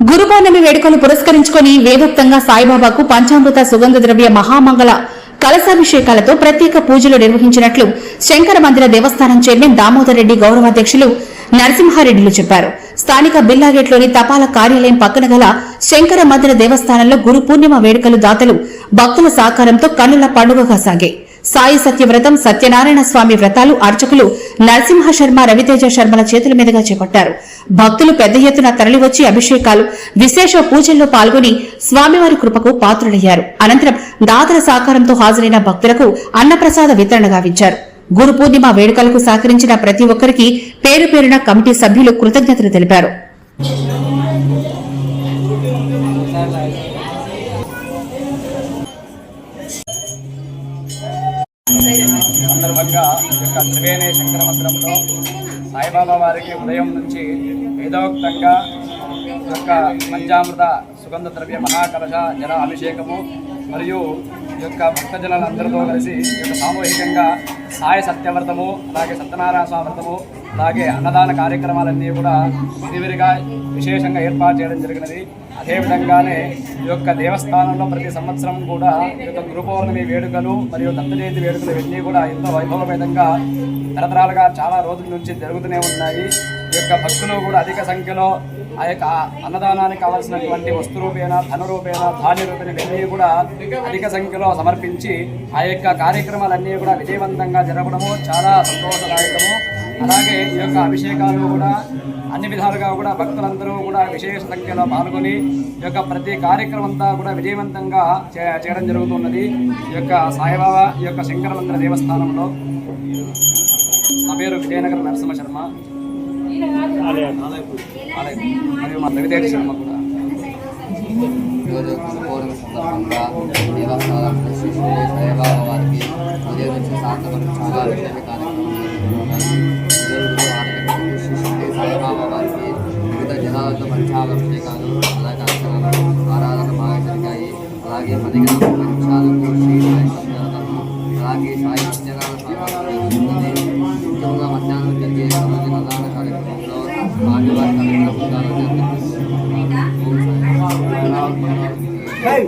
గురు పౌర్ణమి వేడుకలు పురస్కరించుకుని వేదోక్తంగా సాయిబాబాకు పంచామృత సుగంధ ద్రవ్య మహామంగళ కలశాభిషేకాలతో ప్రత్యేక పూజలు నిర్వహించినట్లు శంకర మందిర దేవస్థానం చైర్మన్ దామోదర్ రెడ్డి గౌరవాధ్యక్షులు నరసింహారెడ్డిలు చెప్పారు. స్థానిక బిల్లాగేట్లోని తపాలా కార్యాలయం పక్కన గల శంకర మందిర దేవస్థానంలో గురు పూర్ణిమ వేడుకలు దాతలు భక్తుల సహకారంతో కన్నుల పండుగగా సాగాయి. సాయి సత్యవ్రతం, సత్యనారాయణ స్వామి వ్రతాలు అర్చకులు నరసింహ శర్మ, రవితేజ శర్మల చేతుల మీదుగా చేపట్టారు. భక్తులు పెద్ద ఎత్తున తరలివచ్చి అభిషేకాలు, విశేష పూజల్లో పాల్గొని స్వామివారి కృపకు పాత్రులయ్యారు. అనంతరం దాతల సహకారంతో హాజరైన భక్తులకు అన్నప్రసాద వితరణ గావించారు. గురు పూర్ణిమ వేడుకలకు సహకరించిన ప్రతి ఒక్కరికి పేరు పేరున కమిటీ సభ్యులు కృతజ్ఞతలు తెలిపారు. సందర్భంగా త్రివేణి శంకర మందిరంలో సాయిబాబా వారికి ఉదయం నుంచి వేదోక్తంగా పంచామృత సుగంధ ద్రవ్య మహాకలశ జల అభిషేకము మరియు భక్తజనులందరితో కలిసి సామూహికంగా సాయి సత్యవ్రతము, అలాగే సత్యనారాయణ స్వామి వ్రతము, అలాగే అన్నదాన కార్యక్రమాలన్నీ కూడా విధివిరిగా విశేషంగా ఏర్పాటు చేయడం జరిగినది. అదేవిధంగానే దేవస్థానంలో ప్రతి సంవత్సరం కూడా గురు పౌర్ణమి వేడుకలు మరియు దత్త జయంతి వేడుకలు ఇవన్నీ కూడా ఎంతో వైభవపేతంగా తరతరాలుగా చాలా రోజుల నుంచి జరుగుతూనే ఉన్నాయి. భక్తులు కూడా అధిక సంఖ్యలో ఆ యొక్క అన్నదానానికి కావాల్సినటువంటి వస్తు రూపేణ, ధన రూపేణ, ధాన్య రూపేణ ఇవన్నీ కూడా అధిక సంఖ్యలో సమర్పించి ఆ యొక్క కార్యక్రమాలన్నీ కూడా విజయవంతంగా జరగడము చాలా సంతోషదాయకము. అలాగే ఈ యొక్క అభిషేకాలు కూడా అన్ని విధాలుగా కూడా భక్తులందరూ కూడా విశేష సంఖ్యలో పాల్గొని ఈ ప్రతి కార్యక్రమం అంతా కూడా విజయవంతంగా చేయడం జరుగుతున్నది. ఈ సాయిబాబా ఈ శంకర మందిర దేవస్థానంలో. నా పేరు విజయనగరం నరసింహ శర్మ, మరియు మా రవితేజ శర్మ కూడా. సందర్భంగా దేవస్థానం సాయిబాబా వారికి ఉదయం నుంచి సాయంత్రం చాలా విశేష సాయిబాబా వారికి వివిధ జనాలతో పంచాభిషేకాలు, అలాగే అర్చనలు, ఆరాధన బాగా జరిగాయి. అలాగే 10 నిమిషాలకు శ్రీ సాయి సత్యవ్రతము, అలాగే సాయి సత్యనారాయణ స్వామి ముఖ్యంగా మధ్యాహ్నం జరిగే అన్నదాన కార్యక్రమంలో స్వామివారి కార్యక్రమాలు Bye.